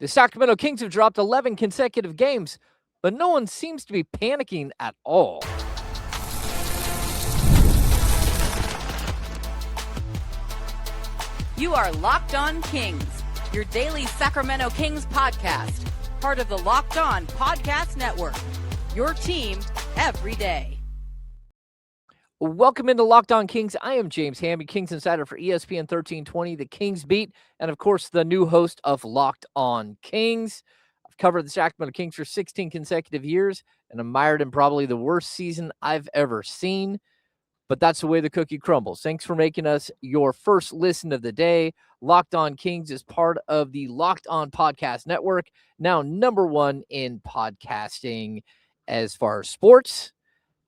The Sacramento Kings have dropped 11 consecutive games, but no one seems to be panicking at all. You are Locked On Kings, your daily Sacramento Kings podcast, part of the Locked On Podcast Network, your team every day. Welcome into Locked On Kings. I am James Hamby, Kings Insider for ESPN 1320, the Kings Beat, and of course, the new host of Locked On Kings. I've covered the Sacramento Kings for 16 consecutive years and admired in probably the worst season I've ever seen. But that's the way the cookie crumbles. Thanks for making us your first listen of the day. Locked On Kings is part of the Locked On Podcast Network, now number one in podcasting as far as sports.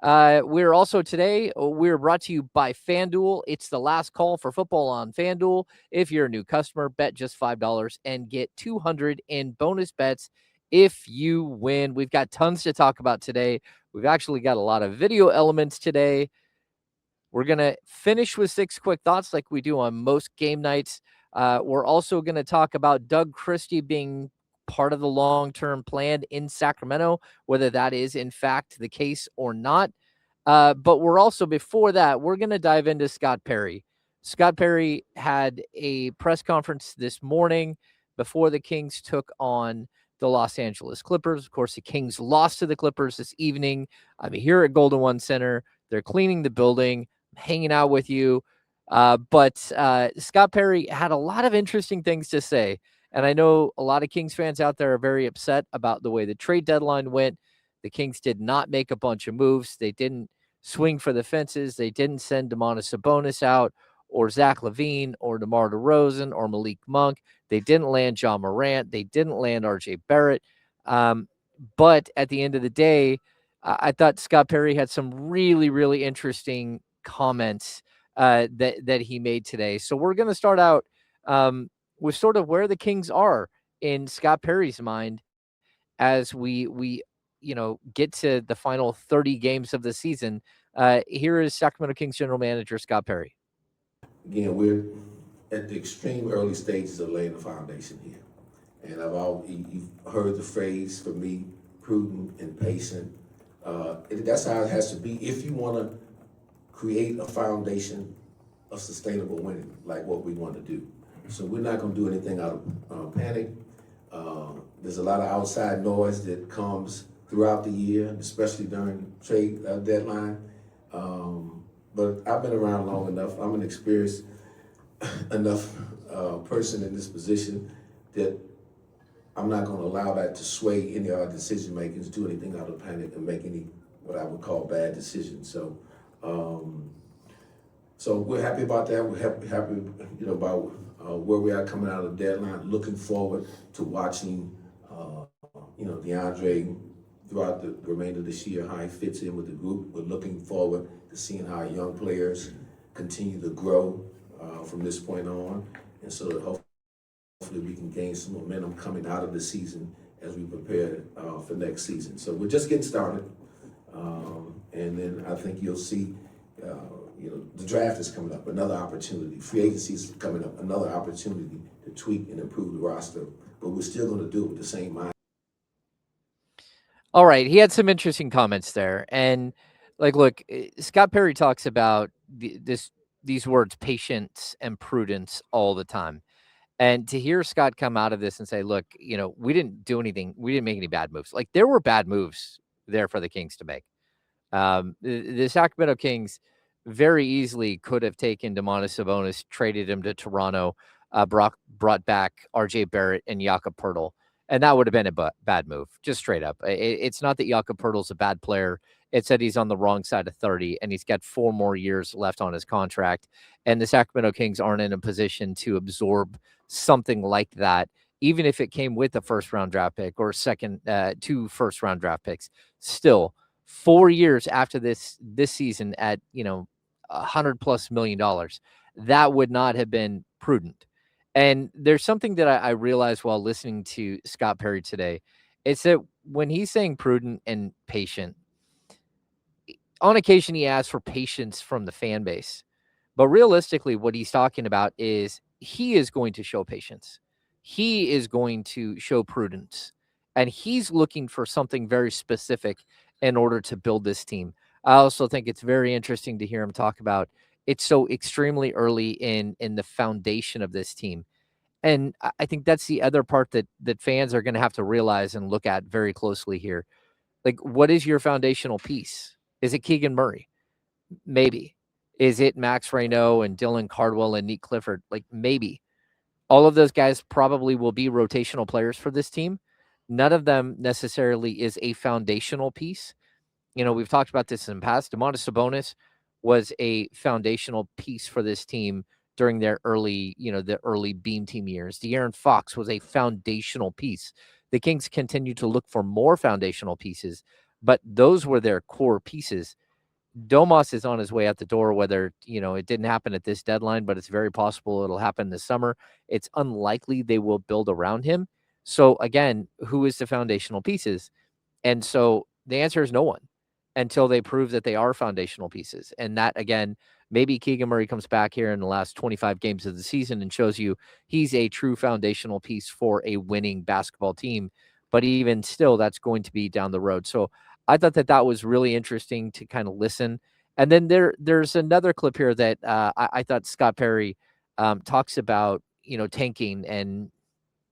We're also today, we're brought to you by FanDuel. It's the last call for football on FanDuel. If you're a new customer, bet just $5 and get $200 in bonus bets if you win. We've got tons to talk about today. We've actually got a lot of video elements today. We're going to finish with 6 quick thoughts like we do on most game nights. We're also going to talk about Doug Christie being part of the long-term plan in Sacramento, whether that is in fact the case or not. But we're also, before that, we're going to dive into Scott Perry. Scott Perry had a press conference this morning before the Kings took on the Los Angeles Clippers. Of course, the Kings lost to the Clippers this evening. I'm here at Golden One Center. They're cleaning the building, hanging out with you. But Scott Perry had a lot of interesting things to say. And I know a lot of Kings fans out there are very upset about the way the trade deadline went. The Kings did not make a bunch of moves. They didn't swing for the fences. They didn't send Domantas Sabonis out or Zach LaVine or DeMar DeRozan or Malik Monk. They didn't land John Morant. They didn't land RJ Barrett. But at the end of the day, I thought Scott Perry had some really, really interesting comments that he made today. So we're going to start out with sort of where the Kings are in Scott Perry's mind as we get to the final 30 games of the season. Here is Sacramento Kings general manager Scott Perry. Again, we're at the extreme early stages of laying the foundation here. And you've heard the phrase, for me, prudent and patient. That's how it has to be if you want to create a foundation of sustainable winning, like what we want to do. So we're not going to do anything out of panic. There's a lot of outside noise that comes throughout the year, especially during trade deadline. But I've been around long enough. I'm an experienced enough person in this position that I'm not going to allow that to sway any of our decision makers, do anything out of panic, and make any what I would call bad decisions. So, so we're happy about that. We're happy, about where we are coming out of the deadline. Looking forward to watching, DeAndre throughout the remainder of this year, how he fits in with the group. We're looking forward to seeing how young players continue to grow from this point on, and so that hopefully we can gain some momentum coming out of the season as we prepare for next season. So we're just getting started, and then I think you'll see, the draft is coming up, another opportunity. Free agency is coming up, another opportunity to tweak and improve the roster. But we're still going to do it with the same mind. All right, he had some interesting comments there, and look, Scott Perry talks about these words, patience and prudence, all the time. And to hear Scott come out of this and say, look, we didn't do anything. We didn't make any bad moves. Like, there were bad moves there for the Kings to make. The Sacramento Kings very easily could have taken Domantas Sabonis, traded him to Toronto, brought back RJ Barrett and Jakob Poeltl. And that would have been a bad move, just straight up. It's not that Jakob Poeltl's a bad player. It's that he's on the wrong side of 30, and he's got 4 more years left on his contract. And the Sacramento Kings aren't in a position to absorb something like that, even if it came with a first-round draft pick or 2 first-round draft picks. Still, 4 years after this season at, $100+ million, that would not have been prudent. And there's something that I realized while listening to Scott Perry today. It's that when he's saying prudent and patient, on occasion he asks for patience from the fan base. But realistically, what he's talking about is he is going to show patience. he is going to show prudence, and he's looking for something very specific in order to build this team. I also think it's very interesting to hear him talk about it's so extremely early in the foundation of this team. And I think that's the other part that fans are going to have to realize and look at very closely here. Like, what is your foundational piece? Is it Keegan Murray? Maybe. Is it Max Reynaud and Dylan Cardwell and Nick Clifford? Like, maybe. All of those guys probably will be rotational players for this team. None of them necessarily is a foundational piece. We've talked about this in the past. Domantas Sabonis was a foundational piece for this team during their the early Beam Team years. De'Aaron Fox was a foundational piece. The Kings continue to look for more foundational pieces, but those were their core pieces. Domas is on his way out the door, whether, it didn't happen at this deadline, but it's very possible it'll happen this summer. It's unlikely they will build around him. So again, who is the foundational pieces? And so the answer is no one until they prove that they are foundational pieces. And that, again, maybe Keegan Murray comes back here in the last 25 games of the season and shows you he's a true foundational piece for a winning basketball team. But even still, that's going to be down the road. So I thought that was really interesting to kind of listen. And then there's another clip here that I thought Scott Perry talks about, tanking, and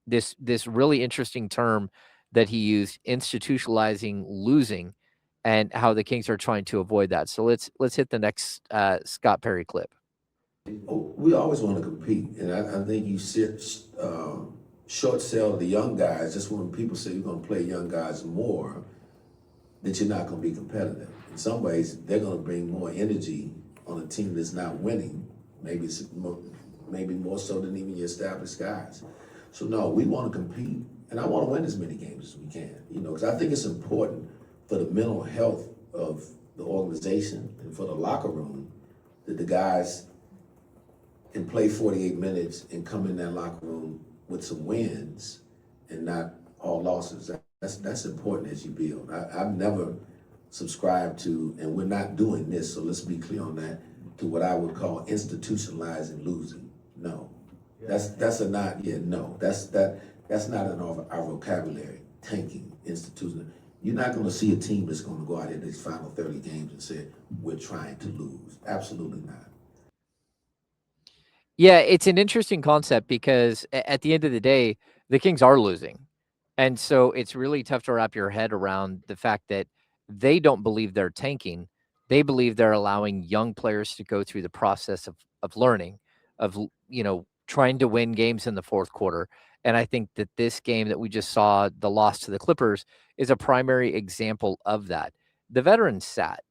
this really interesting term that he used, institutionalizing losing, and how the Kings are trying to avoid that. So let's hit the next Scott Perry clip. We always want to compete, and I think you short sell the young guys just when people say you're going to play young guys more, that you're not going to be competitive. In some ways, they're going to bring more energy on a team that's not winning, maybe more so than even your established guys. So no, we want to compete, and I want to win as many games as we can, because I think it's important for the mental health of the organization and for the locker room that the guys can play 48 minutes and come in that locker room with some wins and not all losses. That's important as you build. I've never subscribed to, and we're not doing this, so let's be clear on that, to what I would call institutionalizing losing. No. That's not in our vocabulary. Tanking, institutional. You're not going to see a team that's going to go out in these final 30 games and say, we're trying to lose. Absolutely not. Yeah, it's an interesting concept because at the end of the day, the Kings are losing. And so it's really tough to wrap your head around the fact that they don't believe they're tanking. They believe they're allowing young players to go through the process of learning, of, trying to win games in the fourth quarter. And I think that this game that we just saw, the loss to the Clippers, is a primary example of that. The veterans sat.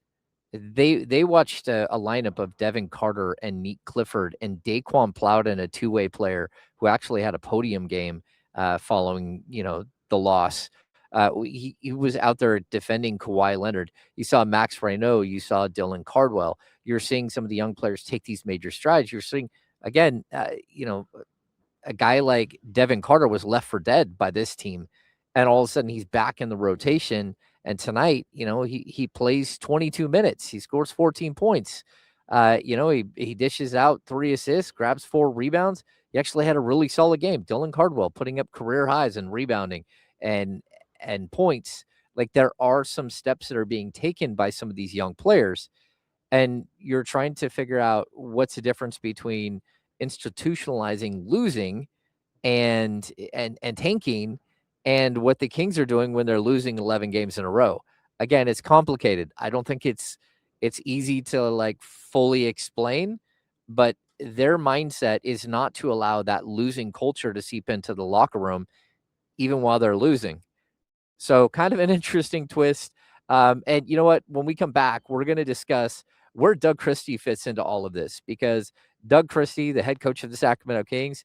They watched a lineup of Devin Carter and Nick Clifford and Daquan Plowden, a two-way player who actually had a podium game following, the loss. He was out there defending Kawhi Leonard. You saw Max Reynaud. You saw Dylan Cardwell. You're seeing some of the young players take these major strides. You're seeing, again, a guy like Devin Carter was left for dead by this team, and all of a sudden he's back in the rotation. And tonight, he plays 22 minutes. He scores 14 points. He dishes out 3 assists, grabs 4 rebounds. He actually had a really solid game. Dylan Cardwell putting up career highs in rebounding and points. Like, there are some steps that are being taken by some of these young players, and you're trying to figure out what's the difference between institutionalizing losing and tanking, and what the Kings are doing when they're losing 11 games in a row. Again, it's complicated. I don't think it's easy to fully explain, but their mindset is not to allow that losing culture to seep into the locker room, even while they're losing. So kind of an interesting twist. And you know what? When we come back, we're going to discuss where Doug Christie fits into all of this, because Doug Christie, the head coach of the Sacramento Kings,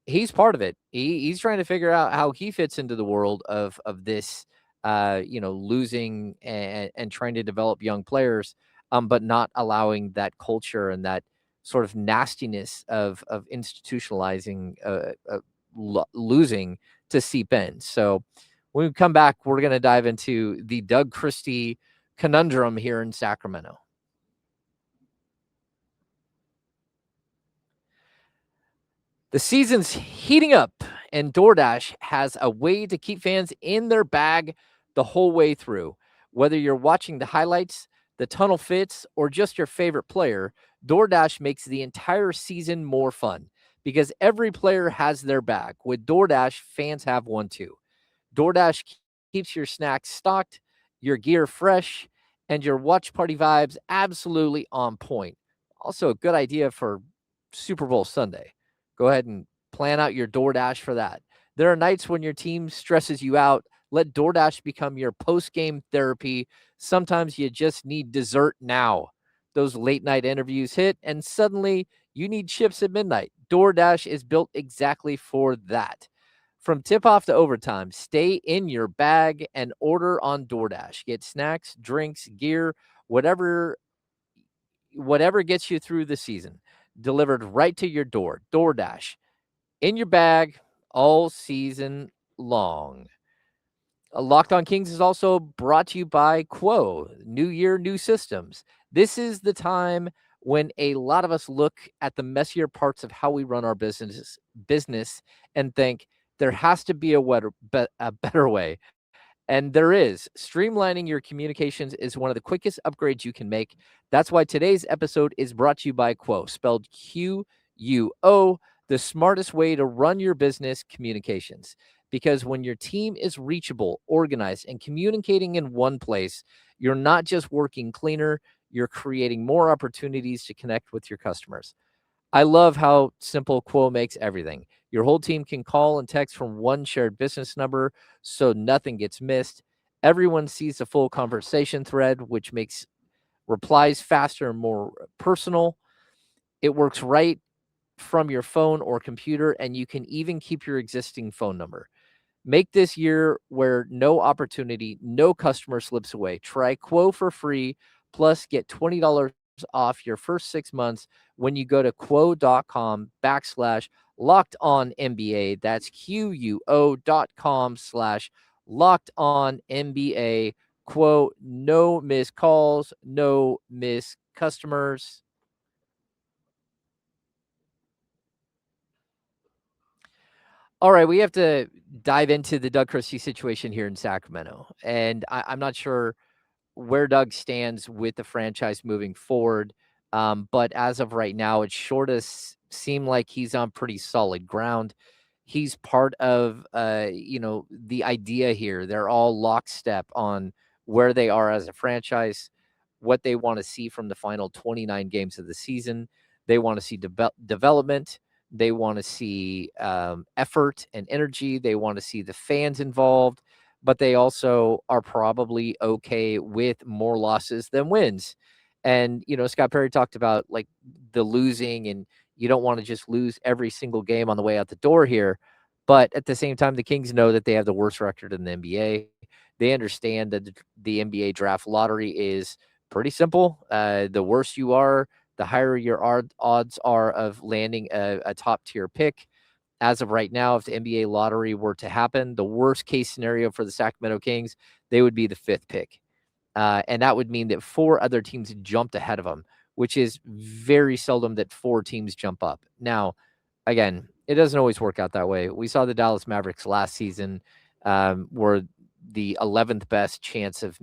he's part of it. He's trying to figure out how he fits into the world of this, losing and trying to develop young players, but not allowing that culture and that sort of nastiness of institutionalizing losing to seep in. So when we come back, we're going to dive into the Doug Christie conundrum here in Sacramento. The season's heating up, and DoorDash has a way to keep fans in their bag the whole way through. Whether you're watching the highlights, the tunnel fits, or just your favorite player, DoorDash makes the entire season more fun because every player has their bag. With DoorDash, fans have one too. DoorDash keeps your snacks stocked, your gear fresh, and your watch party vibes absolutely on point. Also, a good idea for Super Bowl Sunday. Go ahead and plan out your DoorDash for that. There are nights when your team stresses you out. Let DoorDash become your post game therapy. Sometimes you just need dessert now. Those late night interviews hit, and suddenly you need chips at midnight. DoorDash is built exactly for that. From tip off to overtime, stay in your bag and order on DoorDash. Get snacks, drinks, gear, whatever gets you through the season, delivered right to your door. DoorDash in your bag all season long. Locked on Kings is also brought to you by Quo, New Year, New Systems. This is the time when a lot of us look at the messier parts of how we run our business and think there has to be a better way. And there is. Streamlining your communications is one of the quickest upgrades you can make. That's why today's episode is brought to you by Quo, spelled Quo, the smartest way to run your business communications. Because when your team is reachable, organized, and communicating in one place, you're not just working cleaner, you're creating more opportunities to connect with your customers. I love how simple Quo makes everything. Your whole team can call and text from one shared business number, so nothing gets missed. Everyone sees the full conversation thread, which makes replies faster and more personal. It works right from your phone or computer, and you can even keep your existing phone number. Make this year where no customer slips away. Try Quo for free, plus get $20 off your first 6 months when you go to quo.com/locked on NBA. That's QUO.com/locked on NBA. Quo, no missed calls, no missed customers. All right, we have to dive into the Doug Christie situation here in Sacramento. And I'm not sure where Doug stands with the franchise moving forward. But as of right now, it sure does seem like he's on pretty solid ground. He's part of, the idea here. They're all lockstep on where they are as a franchise, what they want to see from the final 29 games of the season. They want to see development. They want to see effort and energy. They want to see the fans involved, but they also are probably okay with more losses than wins. And, Scott Perry talked about like the losing, and you don't want to just lose every single game on the way out the door here. But at the same time, the Kings know that they have the worst record in the NBA. They understand that the NBA draft lottery is pretty simple. The worse you are, the higher your odds are of landing a top tier pick. As of right now, if the NBA lottery were to happen, the worst case scenario for the Sacramento Kings, they would be the 5th pick. And that would mean that 4 other teams jumped ahead of them, which is very seldom that 4 teams jump up. Now, again, it doesn't always work out that way. We saw the Dallas Mavericks last season were the 11th best chance of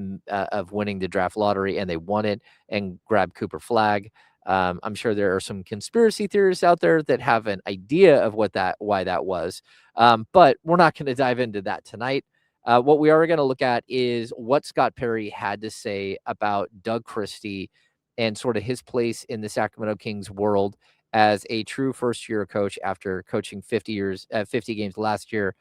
winning the draft lottery, and they won it and grabbed Cooper Flag. I'm sure there are some conspiracy theorists out there that have an idea of why that was, but we're not going to dive into that tonight. What we are going to look at is what Scott Perry had to say about Doug Christie and sort of his place in the Sacramento Kings world as a true first-year coach after coaching 50 games last year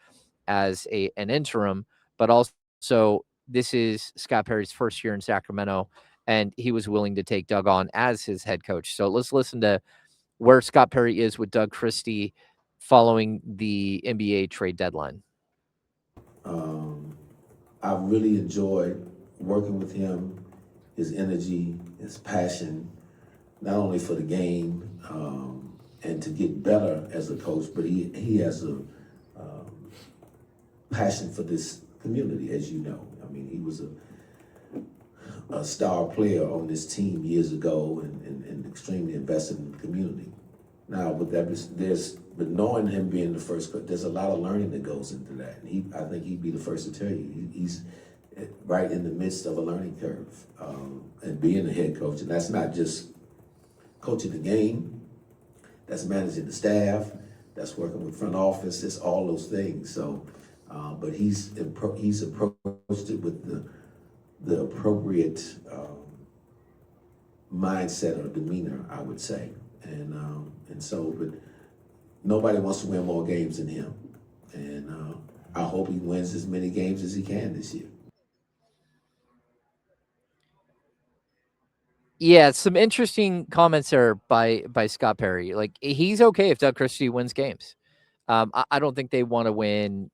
as an interim, but also this is Scott Perry's first year in Sacramento, and he was willing to take Doug on as his head coach. So let's listen to where Scott Perry is with Doug Christie following the NBA trade deadline. I really enjoyed working with him, his energy, his passion, not only for the game and to get better as a coach, but he has a passion for this community, as you know. I mean, he was a star player on this team years ago and extremely invested in the community. Now, with that, there's but knowing him being the first coach, there's a lot of learning that goes into that. And I think he'd be the first to tell you, he's right in the midst of a learning curve, and being a head coach. And that's not just coaching the game, that's managing the staff, that's working with front office, it's all those things. So, but he's approached it with the appropriate mindset or demeanor, I would say. And so, but nobody wants to win more games than him. And I hope he wins as many games as he can this year. Yeah, some interesting comments there by Scott Perry. Like, he's okay if Doug Christie wins games. I don't think they want to win,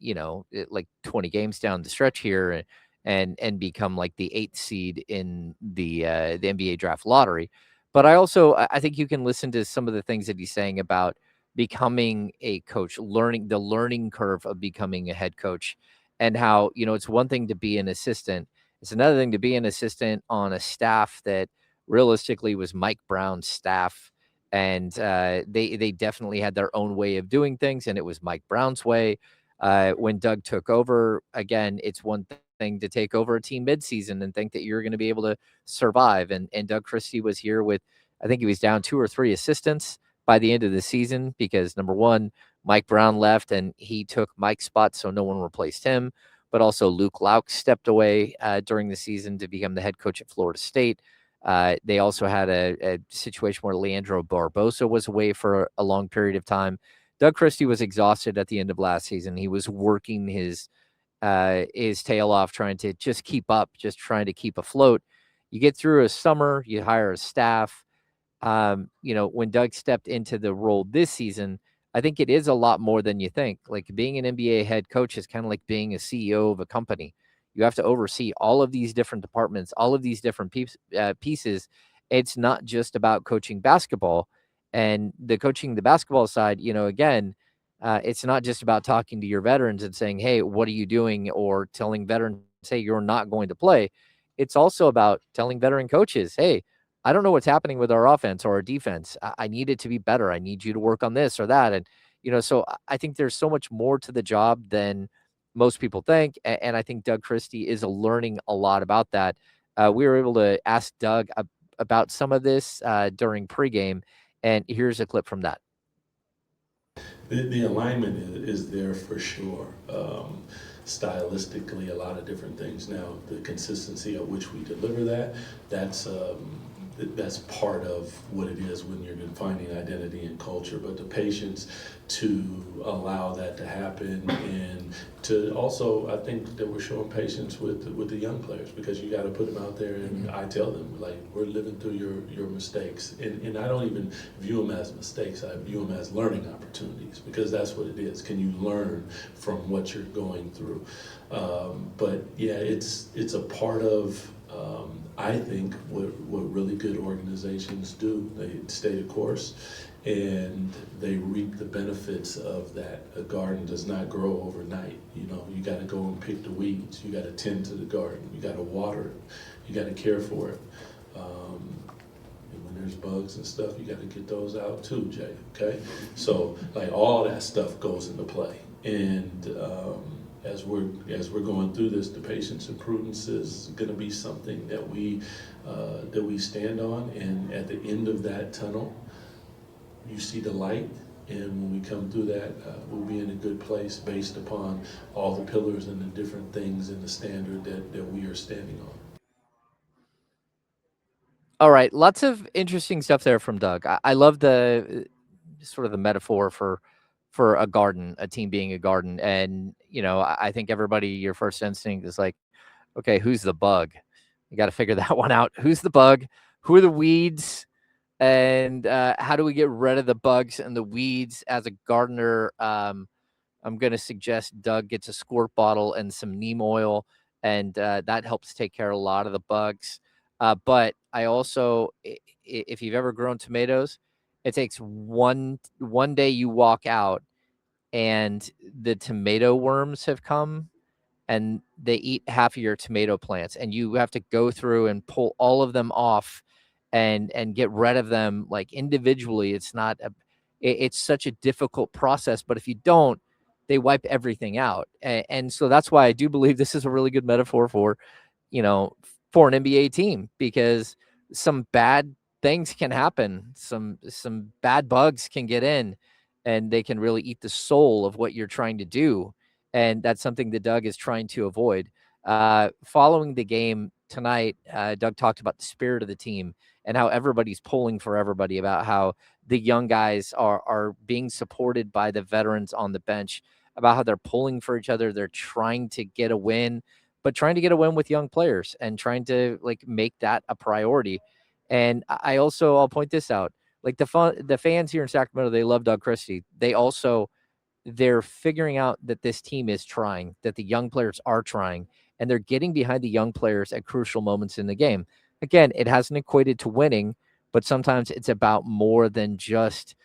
like 20 games down the stretch here and become like the 8th seed in the NBA draft lottery. But I think you can listen to some of the things that he's saying about becoming a coach, learning the learning curve of becoming a head coach, and how, it's one thing to be an assistant. It's another thing to be an assistant on a staff that realistically was Mike Brown's staff. And they definitely had their own way of doing things, and it was Mike Brown's way. When Doug took over, again, it's one thing to take over a team midseason and think that you're going to be able to survive. And Doug Christie was here with, I think he was down 2 or 3 assistants by the end of the season because, number one, Mike Brown left and he took Mike's spot, so no one replaced him. But also Luke Lauk stepped away during the season to become the head coach at Florida State. They also had a situation where Leandro Barbosa was away for a long period of time. Doug Christie was exhausted at the end of last season. He was working his tail off, trying to just keep up, just trying to keep afloat. You get through a summer, you hire a staff. When Doug stepped into the role this season, I think it is a lot more than you think. Like, being an NBA head coach is kind of like being a CEO of a company. You have to oversee all of these different departments, all of these different pieces. It's not just about coaching basketball. And the basketball side, again, it's not just about talking to your veterans and saying, hey, what are you doing? Or telling veterans, hey, you're not going to play. It's also about telling veteran coaches, hey, I don't know what's happening with our offense or our defense. I need it to be better. I need you to work on this or that. And, so I think there's so much more to the job than most people think. And I think Doug Christie is learning a lot about that. We were able to ask Doug about some of this during pregame. And here's a clip from that. The alignment is there for sure. Stylistically, a lot of different things. Now, the consistency at which we deliver that's part of what it is when you're defining identity and culture, but the patience to allow that to happen, and to also, I think that we're showing patience with the young players, because you got to put them out there, and I tell them, like, we're living through your mistakes, and I don't even view them as mistakes, I view them as learning opportunities, because that's what it is. Can you learn from what you're going through? But yeah, it's a part of I think what really good organizations do. They stay the course and they reap the benefits of that. A garden does not grow overnight. You got to go and pick the weeds. You got to tend to the garden. You got to water it. You got to care for it. And when there's bugs and stuff, you got to get those out too, Jay. Okay? So, like, all that stuff goes into play. And as we're going through this, the patience and prudence is going to be something that we stand on. And at the end of that tunnel, you see the light. And when we come through that, we'll be in a good place based upon all the pillars and the different things and the standard that we are standing on. All right, lots of interesting stuff there from Doug. I love the sort of the metaphor for a garden, a team being a garden. And, I think everybody, your first instinct is like, okay, who's the bug? You got to figure that one out. Who's the bug? Who are the weeds? And how do we get rid of the bugs and the weeds as a gardener? I'm going to suggest Doug gets a squirt bottle and some neem oil, and that helps take care of a lot of the bugs. But I also, if you've ever grown tomatoes, it takes one day you walk out and the tomato worms have come and they eat half of your tomato plants, and you have to go through and pull all of them off and get rid of them, like, individually. It's such a difficult process, but if you don't, they wipe everything out. And so that's why I do believe this is a really good metaphor for, for an NBA team, because some bad things can happen. Some bad bugs can get in, and they can really eat the soul of what you're trying to do. And that's something that Doug is trying to avoid. Following the game tonight, Doug talked about the spirit of the team and how everybody's pulling for everybody, about how the young guys are being supported by the veterans on the bench, about how they're pulling for each other. They're trying to get a win, but trying to get a win with young players and trying to make that a priority. And I'll point this out. Like the fans here in Sacramento, they love Doug Christie. They're figuring out that this team is trying, that the young players are trying, and they're getting behind the young players at crucial moments in the game. Again, it hasn't equated to winning, but sometimes it's about more than just,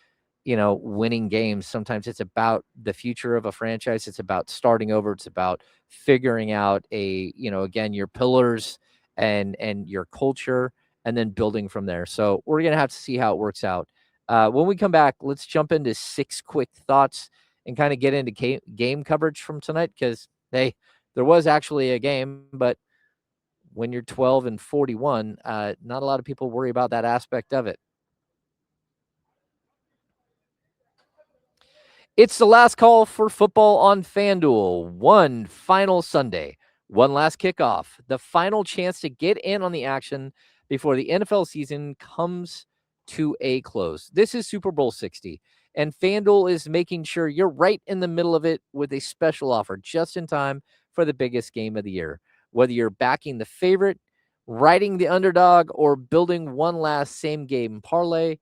winning games. Sometimes it's about the future of a franchise. It's about starting over. It's about figuring out again, your pillars and your culture, and then building from there. So we're going to have to see how it works out. When we come back, let's jump into 6 quick thoughts and kind of get into game coverage from tonight, because, hey, there was actually a game, but when you're 12-41, not a lot of people worry about that aspect of it. It's the last call for football on FanDuel. One final Sunday, one last kickoff, the final chance to get in on the action before the NFL season comes to a close. This is Super Bowl 60, and FanDuel is making sure you're right in the middle of it with a special offer just in time for the biggest game of the year. Whether you're backing the favorite, riding the underdog, or building one last same game parlay,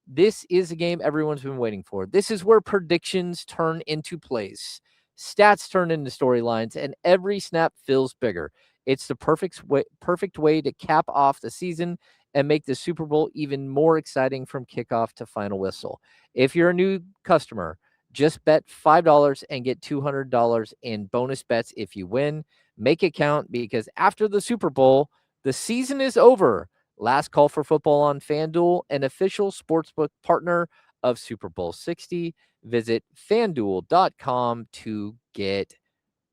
this is a game everyone's been waiting for. This is where predictions turn into plays, stats turn into storylines, and every snap feels bigger. It's the perfect way to cap off the season and make the Super Bowl even more exciting from kickoff to final whistle. If you're a new customer, just bet $5 and get $200 in bonus bets if you win. Make it count, because after the Super Bowl, the season is over. Last call for football on FanDuel, an official sportsbook partner of Super Bowl 60. Visit FanDuel.com to get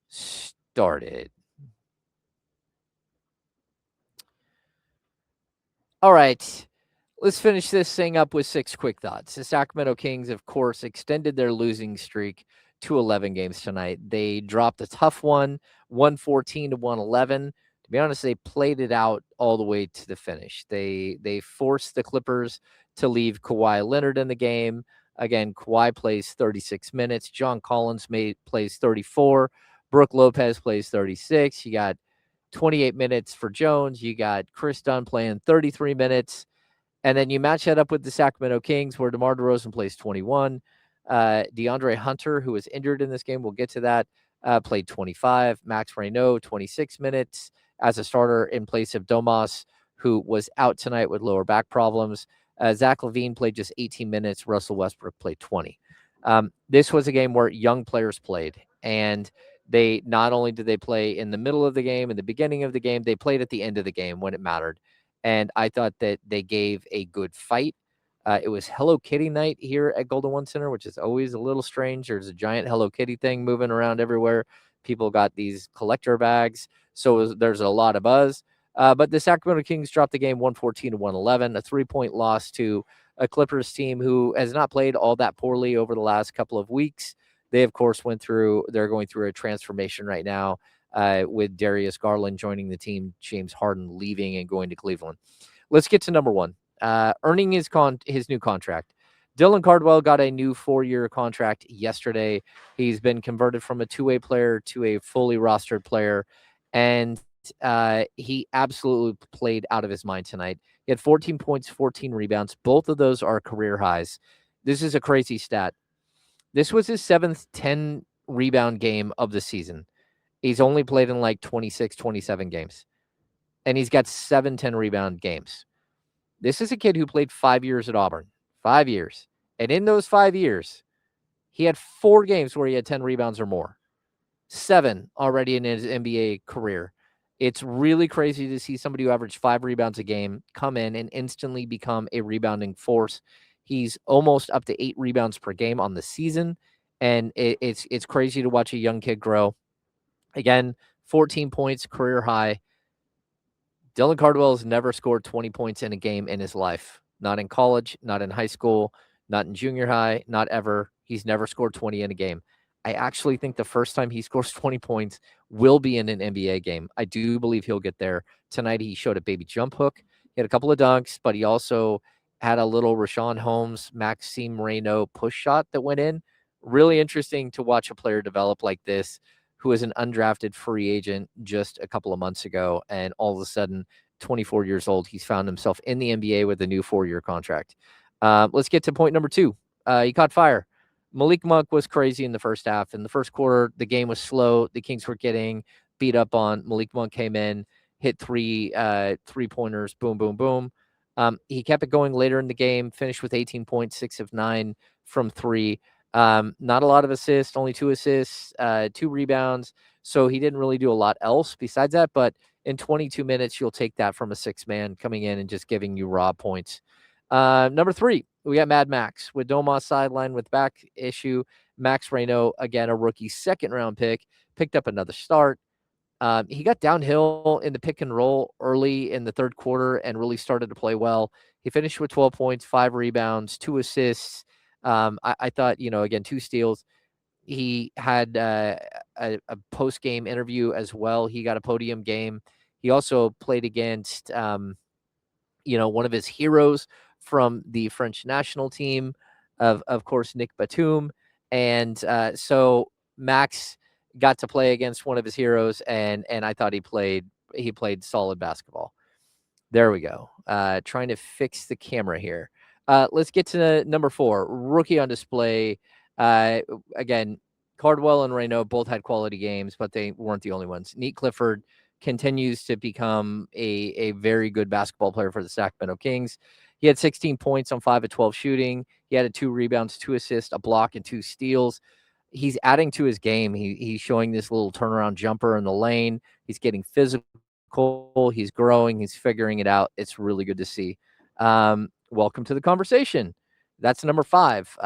started. All right, let's finish this thing up with 6 quick thoughts. The Sacramento Kings, of course, extended their losing streak to 11 games tonight. They dropped a tough one, 114-111. To be honest, they played it out all the way to the finish. They forced the Clippers to leave Kawhi Leonard in the game. Again, Kawhi plays 36 minutes. John Collins plays 34. Brook Lopez plays 36. You got 28 minutes for Jones. You got Chris Dunn playing 33 minutes. And then you match that up with the Sacramento Kings, where DeMar DeRozan plays 21. DeAndre Hunter, who was injured in this game, we'll get to that, played 25. Max Reynaud, 26 minutes as a starter in place of Domas, who was out tonight with lower back problems. Zach LaVine played just 18 minutes. Russell Westbrook played 20. This was a game where young players played, and they not only did they play in the middle of the game, in the beginning of the game, they played at the end of the game when it mattered. And I thought that they gave a good fight. It was Hello Kitty night here at Golden One Center, which is always a little strange. There's a giant Hello Kitty thing moving around everywhere. People got these collector bags, so there's a lot of buzz. But the Sacramento Kings dropped the game 114-111, a 3-point loss to a Clippers team who has not played all that poorly over the last couple of weeks. They, of course, they're going through a transformation right now, with Darius Garland joining the team, James Harden leaving and going to Cleveland. Let's get to number 1. Earning his new contract. Dylan Cardwell got a new 4-year contract yesterday. He's been converted from a two-way player to a fully rostered player, and he absolutely played out of his mind tonight. He had 14 points, 14 rebounds. Both of those are career highs. This is a crazy stat. This was his 7th 10-rebound game of the season. He's only played in like 26, 27 games, and he's got 7 10-rebound games. This is a kid who played 5 years at Auburn. 5 years. And in those 5 years, he had 4 games where he had 10 rebounds or more. 7 already in his NBA career. It's really crazy to see somebody who averaged 5 rebounds a game come in and instantly become a rebounding force. He's almost up to 8 rebounds per game on the season, and it's crazy to watch a young kid grow. Again, 14 points, career high. Dylan Cardwell has never scored 20 points in a game in his life. Not in college, not in high school, not in junior high, not ever. He's never scored 20 in a game. I actually think the first time he scores 20 points will be in an NBA game. I do believe he'll get there. Tonight he showed a baby jump hook. He had a couple of dunks, but he also had a little Rashawn Holmes, Maxime Reynaud push shot that went in. Really interesting to watch a player develop like this, who was an undrafted free agent just a couple of months ago, and all of a sudden, 24 years old, he's found himself in the NBA with a new 4-year contract. Let's get to point number 2. He caught fire. Malik Monk was crazy in the first half. In the first quarter, the game was slow. The Kings were getting beat up on. Malik Monk came in, hit 3 3-pointers, boom, boom, boom. He kept it going later in the game, finished with 18 points, 6 of 9 from 3. Not a lot of assists, only 2 assists, 2 rebounds. So he didn't really do a lot else besides that. But in 22 minutes, you'll take that from a 6-man coming in and just giving you raw points. Number 3, we got Mad Max with Domas sideline with back issue. Max Reynaud, again, a rookie 2nd-round pick, picked up another start. He got downhill in the pick and roll early in the third quarter and really started to play well. He finished with 12 points, 5 rebounds, 2 assists. I thought, again, 2 steals. He had a post-game interview as well. He got a podium game. He also played against, one of his heroes from the French national team, of course, Nick Batum. And so Max got to play against one of his heroes, and I thought he played solid basketball. There we go. Trying to fix the camera here. Let's get to number 4, rookie on display. Again, Cardwell and Reynaud both had quality games, but they weren't the only ones. Nate Clifford continues to become a very good basketball player for the Sacramento Kings. He had 16 points on 5 of 12 shooting. He had 2 rebounds, 2 assists, a block, and 2 steals. He's adding to his game. He's showing this little turnaround jumper in the lane. He's getting physical. He's growing. He's figuring it out. It's really good to see. Welcome to the conversation. That's number 5.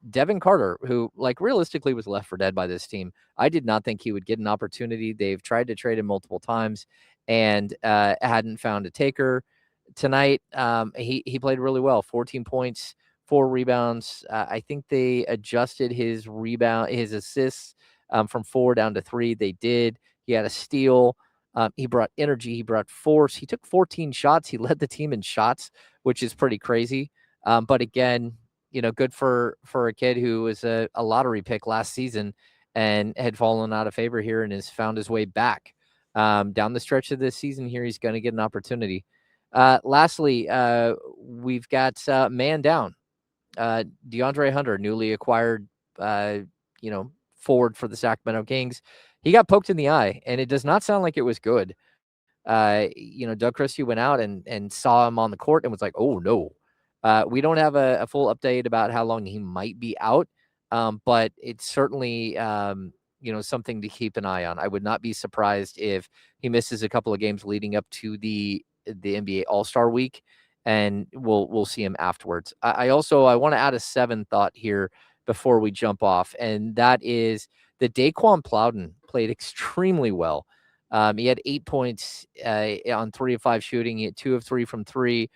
Devin Carter, who realistically was left for dead by this team. I did not think he would get an opportunity. They've tried to trade him multiple times and hadn't found a taker. Tonight, he played really well. 14 points, 4 rebounds. I think they adjusted his assists from 4 down to 3. They did. He had a steal. He brought energy. He brought force. He took 14 shots. He led the team in shots, which is pretty crazy. But again, good for a kid who was a lottery pick last season and had fallen out of favor here and has found his way back. Down the stretch of this season here, he's going to get an opportunity. Lastly, we've got man down. DeAndre Hunter, newly acquired, forward for the Sacramento Kings. He got poked in the eye, and it does not sound like it was good. Doug Christie went out and saw him on the court and was like, oh, no. We don't have a full update about how long he might be out, but it's certainly, something to keep an eye on. I would not be surprised if he misses a couple of games leading up to the NBA All-Star Week, and we'll see him afterwards. I want to add a 7th thought here before we jump off, and that is that Daquan Plowden played extremely well. He had 8 points on 3 of 5 shooting. He had 2 of 3 from 3.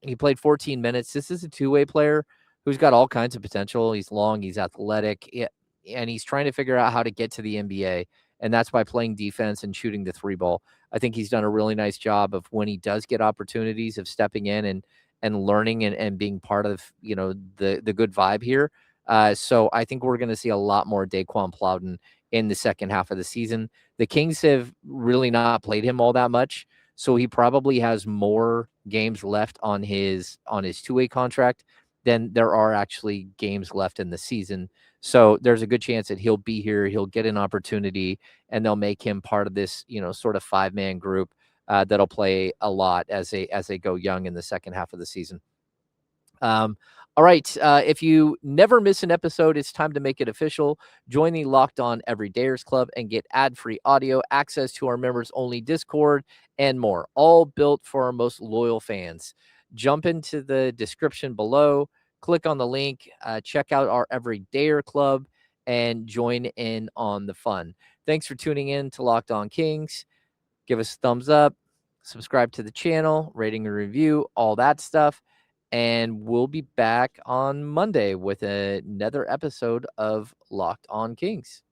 He played 14 minutes. This is a 2-way player who's got all kinds of potential. He's long, he's athletic, and he's trying to figure out how to get to the NBA. And that's by playing defense and shooting the 3 ball. I think he's done a really nice job of, when he does get opportunities, of stepping in and learning and being part of, the good vibe here. So I think we're going to see a lot more Daquan Plowden in the second half of the season. The Kings have really not played him all that much, so he probably has more games left on his 2-way contract than there are actually games left in the season. So there's a good chance that he'll be here, he'll get an opportunity, and they'll make him part of this, sort of 5-man group that'll play a lot as they go young in the second half of the season. All right. If you never miss an episode, it's time to make it official. Join the Locked On Everydayers Club and get ad-free audio, access to our members-only Discord, and more, all built for our most loyal fans. jump into the description below, click on the link, check out our Everydayer Club, and join in on the fun. Thanks for tuning in to Locked On Kings. Give us a thumbs up, subscribe to the channel, rating and review, all that stuff. And we'll be back on Monday with another episode of Locked On Kings.